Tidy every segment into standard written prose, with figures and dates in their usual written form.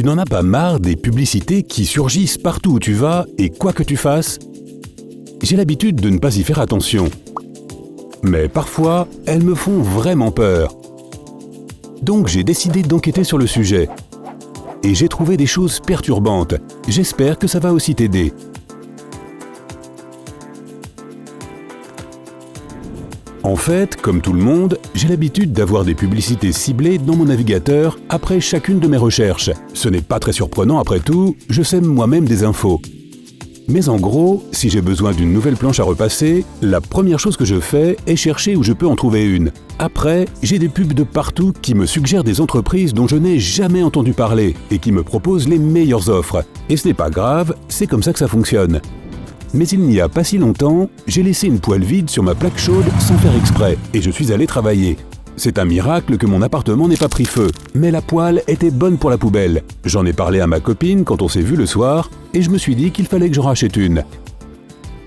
Tu n'en as pas marre des publicités qui surgissent partout où tu vas et quoi que tu fasses? J'ai l'habitude de ne pas y faire attention. Mais parfois, elles me font vraiment peur. Donc j'ai décidé d'enquêter sur le sujet. Et j'ai trouvé des choses perturbantes. J'espère que ça va aussi t'aider. En fait, comme tout le monde, j'ai l'habitude d'avoir des publicités ciblées dans mon navigateur après chacune de mes recherches. Ce n'est pas très surprenant après tout, je sème moi-même des infos. Mais en gros, si j'ai besoin d'une nouvelle planche à repasser, la première chose que je fais est chercher où je peux en trouver une. Après, j'ai des pubs de partout qui me suggèrent des entreprises dont je n'ai jamais entendu parler et qui me proposent les meilleures offres. Et ce n'est pas grave, c'est comme ça que ça fonctionne. Mais il n'y a pas si longtemps, j'ai laissé une poêle vide sur ma plaque chaude sans faire exprès et je suis allé travailler. C'est un miracle que mon appartement n'ait pas pris feu, mais la poêle était bonne pour la poubelle. J'en ai parlé à ma copine quand on s'est vu le soir et je me suis dit qu'il fallait que j'en rachète une.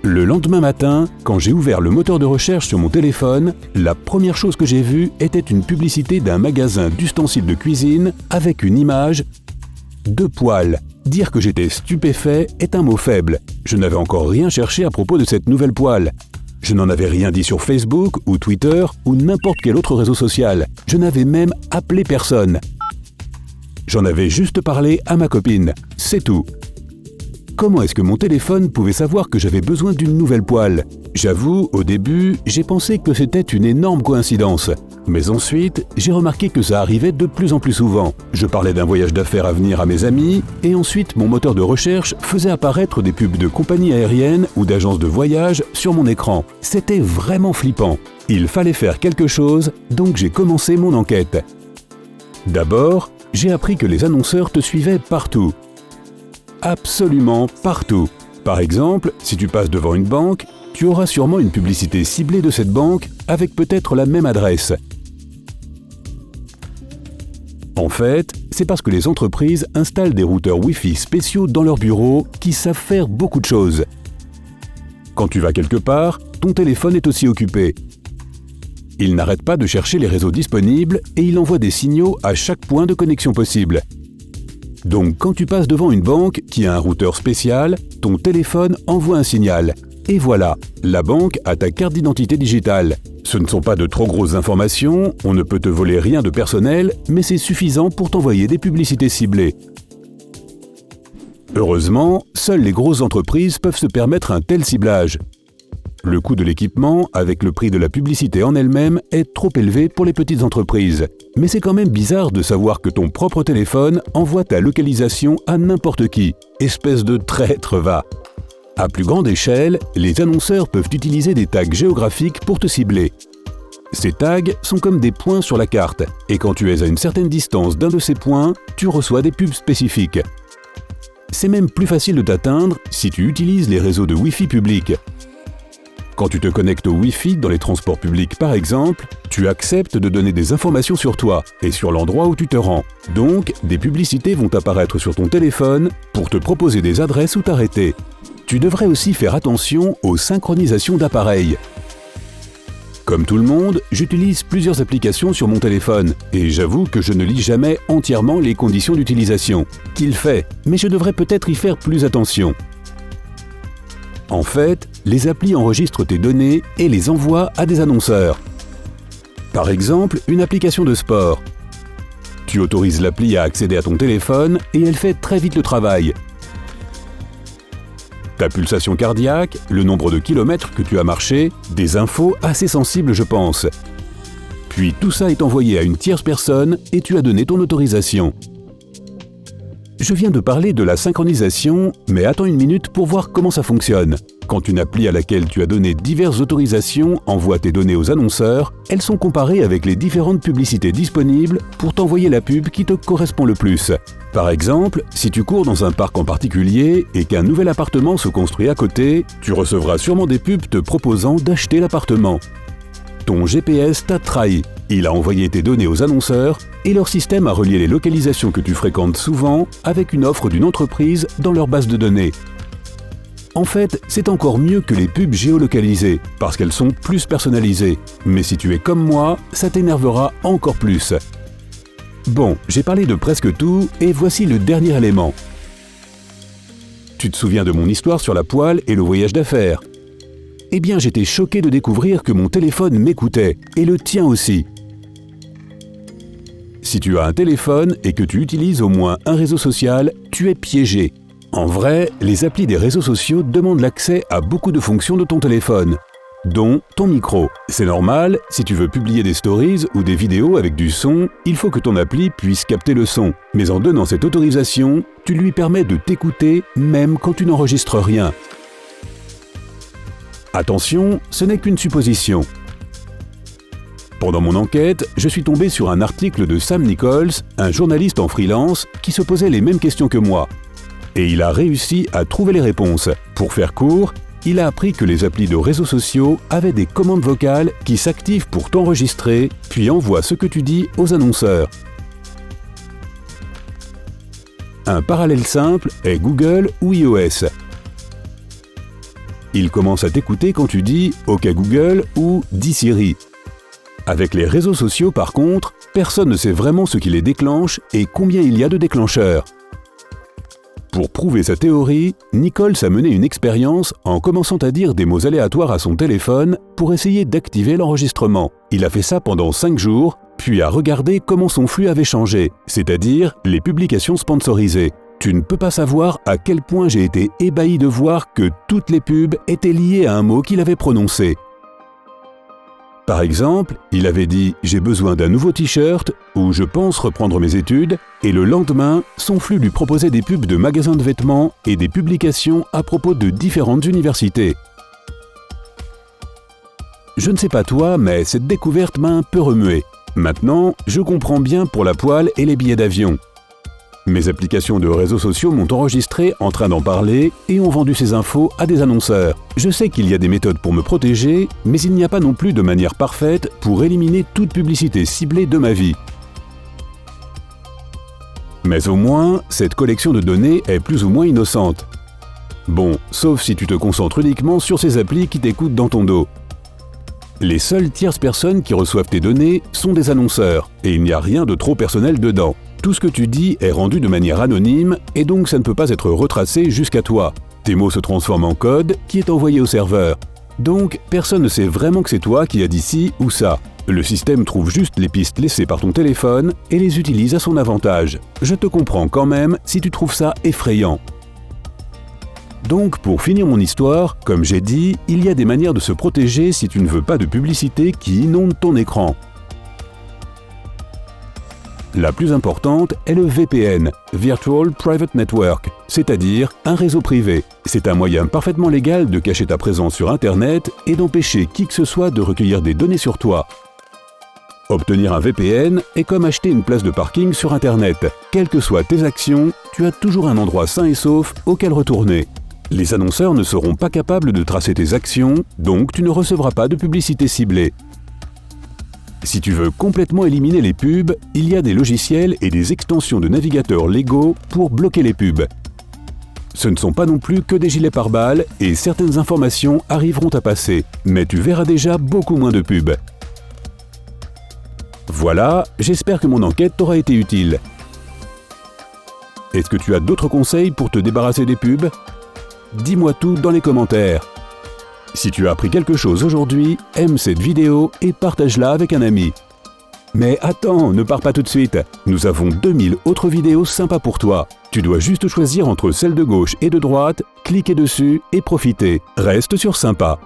Le lendemain matin, quand j'ai ouvert le moteur de recherche sur mon téléphone, la première chose que j'ai vue était une publicité d'un magasin d'ustensiles de cuisine avec une image de poêle. Dire que j'étais stupéfait est un mot faible. Je n'avais encore rien cherché à propos de cette nouvelle poêle. Je n'en avais rien dit sur Facebook ou Twitter ou n'importe quel autre réseau social. Je n'avais même appelé personne. J'en avais juste parlé à ma copine. C'est tout. Comment est-ce que mon téléphone pouvait savoir que j'avais besoin d'une nouvelle poêle? J'avoue, au début, j'ai pensé que c'était une énorme coïncidence. Mais ensuite, j'ai remarqué que ça arrivait de plus en plus souvent. Je parlais d'un voyage d'affaires à venir à mes amis, et ensuite mon moteur de recherche faisait apparaître des pubs de compagnies aériennes ou d'agences de voyage sur mon écran. C'était vraiment flippant. Il fallait faire quelque chose, donc j'ai commencé mon enquête. D'abord, j'ai appris que les annonceurs te suivaient partout. Absolument partout. Par exemple, si tu passes devant une banque, tu auras sûrement une publicité ciblée de cette banque avec peut-être la même adresse. En fait, c'est parce que les entreprises installent des routeurs Wi-Fi spéciaux dans leurs bureaux qui savent faire beaucoup de choses. Quand tu vas quelque part, ton téléphone est aussi occupé. Il n'arrête pas de chercher les réseaux disponibles et il envoie des signaux à chaque point de connexion possible. Donc quand tu passes devant une banque qui a un routeur spécial, ton téléphone envoie un signal. Et voilà, la banque a ta carte d'identité digitale. Ce ne sont pas de trop grosses informations, on ne peut te voler rien de personnel, mais c'est suffisant pour t'envoyer des publicités ciblées. Heureusement, seules les grosses entreprises peuvent se permettre un tel ciblage. Le coût de l'équipement, avec le prix de la publicité en elle-même, est trop élevé pour les petites entreprises. Mais c'est quand même bizarre de savoir que ton propre téléphone envoie ta localisation à n'importe qui. Espèce de traître, va! À plus grande échelle, les annonceurs peuvent utiliser des tags géographiques pour te cibler. Ces tags sont comme des points sur la carte, et quand tu es à une certaine distance d'un de ces points, tu reçois des pubs spécifiques. C'est même plus facile de t'atteindre si tu utilises les réseaux de Wi-Fi publics. Quand tu te connectes au Wi-Fi dans les transports publics par exemple, tu acceptes de donner des informations sur toi et sur l'endroit où tu te rends. Donc, des publicités vont apparaître sur ton téléphone pour te proposer des adresses où t'arrêter. Tu devrais aussi faire attention aux synchronisations d'appareils. Comme tout le monde, j'utilise plusieurs applications sur mon téléphone et j'avoue que je ne lis jamais entièrement les conditions d'utilisation. Qu'il fait, mais je devrais peut-être y faire plus attention. En fait, les applis enregistrent tes données et les envoient à des annonceurs. Par exemple, une application de sport. Tu autorises l'appli à accéder à ton téléphone et elle fait très vite le travail. Ta pulsation cardiaque, le nombre de kilomètres que tu as marché, des infos assez sensibles je pense. Puis tout ça est envoyé à une tierce personne et tu as donné ton autorisation. Je viens de parler de la synchronisation, mais attends une minute pour voir comment ça fonctionne. Quand une appli à laquelle tu as donné diverses autorisations envoie tes données aux annonceurs, elles sont comparées avec les différentes publicités disponibles pour t'envoyer la pub qui te correspond le plus. Par exemple, si tu cours dans un parc en particulier et qu'un nouvel appartement se construit à côté, tu recevras sûrement des pubs te proposant d'acheter l'appartement. Ton GPS t'a trahi. Il a envoyé tes données aux annonceurs et leur système a relié les localisations que tu fréquentes souvent avec une offre d'une entreprise dans leur base de données. En fait, c'est encore mieux que les pubs géolocalisées, parce qu'elles sont plus personnalisées. Mais si tu es comme moi, ça t'énervera encore plus. Bon, j'ai parlé de presque tout et voici le dernier élément. Tu te souviens de mon histoire sur la poêle et le voyage d'affaires? Eh bien, j'étais choqué de découvrir que mon téléphone m'écoutait, et le tien aussi. Si tu as un téléphone et que tu utilises au moins un réseau social, tu es piégé. En vrai, les applis des réseaux sociaux demandent l'accès à beaucoup de fonctions de ton téléphone, dont ton micro. C'est normal, si tu veux publier des stories ou des vidéos avec du son, il faut que ton appli puisse capter le son. Mais en donnant cette autorisation, tu lui permets de t'écouter même quand tu n'enregistres rien. Attention, ce n'est qu'une supposition. Pendant mon enquête, je suis tombé sur un article de Sam Nichols, un journaliste en freelance, qui se posait les mêmes questions que moi. Et il a réussi à trouver les réponses. Pour faire court, il a appris que les applis de réseaux sociaux avaient des commandes vocales qui s'activent pour t'enregistrer, puis envoient ce que tu dis aux annonceurs. Un parallèle simple est Google ou iOS. Il commence à t'écouter quand tu dis « OK Google » ou « Dis Siri ». Avec les réseaux sociaux, par contre, personne ne sait vraiment ce qui les déclenche et combien il y a de déclencheurs. Pour prouver sa théorie, Nichols a mené une expérience en commençant à dire des mots aléatoires à son téléphone pour essayer d'activer l'enregistrement. Il a fait ça pendant 5 jours, puis a regardé comment son flux avait changé, c'est-à-dire les publications sponsorisées. Tu ne peux pas savoir à quel point j'ai été ébahi de voir que toutes les pubs étaient liées à un mot qu'il avait prononcé. Par exemple, il avait dit « J'ai besoin d'un nouveau t-shirt » ou « Je pense reprendre mes études » et le lendemain, son flux lui proposait des pubs de magasins de vêtements et des publications à propos de différentes universités. Je ne sais pas toi, mais cette découverte m'a un peu remué. Maintenant, je comprends bien pour la poêle et les billets d'avion. Mes applications de réseaux sociaux m'ont enregistré en train d'en parler et ont vendu ces infos à des annonceurs. Je sais qu'il y a des méthodes pour me protéger, mais il n'y a pas non plus de manière parfaite pour éliminer toute publicité ciblée de ma vie. Mais au moins, cette collection de données est plus ou moins innocente. Bon, sauf si tu te concentres uniquement sur ces applis qui t'écoutent dans ton dos. Les seules tierces personnes qui reçoivent tes données sont des annonceurs, et il n'y a rien de trop personnel dedans. Tout ce que tu dis est rendu de manière anonyme et donc ça ne peut pas être retracé jusqu'à toi. Tes mots se transforment en code qui est envoyé au serveur. Donc personne ne sait vraiment que c'est toi qui as dit ci ou ça. Le système trouve juste les pistes laissées par ton téléphone et les utilise à son avantage. Je te comprends quand même si tu trouves ça effrayant. Donc pour finir mon histoire, comme j'ai dit, il y a des manières de se protéger si tu ne veux pas de publicité qui inonde ton écran. La plus importante est le VPN, Virtual Private Network, c'est-à-dire un réseau privé. C'est un moyen parfaitement légal de cacher ta présence sur Internet et d'empêcher qui que ce soit de recueillir des données sur toi. Obtenir un VPN est comme acheter une place de parking sur Internet. Quelles que soient tes actions, tu as toujours un endroit sain et sauf auquel retourner. Les annonceurs ne seront pas capables de tracer tes actions, donc tu ne recevras pas de publicité ciblée. Si tu veux complètement éliminer les pubs, il y a des logiciels et des extensions de navigateurs légaux pour bloquer les pubs. Ce ne sont pas non plus que des gilets pare-balles et certaines informations arriveront à passer, mais tu verras déjà beaucoup moins de pubs. Voilà, j'espère que mon enquête t'aura été utile. Est-ce que tu as d'autres conseils pour te débarrasser des pubs? Dis-moi tout dans les commentaires. Si tu as appris quelque chose aujourd'hui, aime cette vidéo et partage-la avec un ami. Mais attends, ne pars pas tout de suite. Nous avons 2000 autres vidéos sympas pour toi. Tu dois juste choisir entre celles de gauche et de droite, cliquer dessus et profiter. Reste sur Sympa.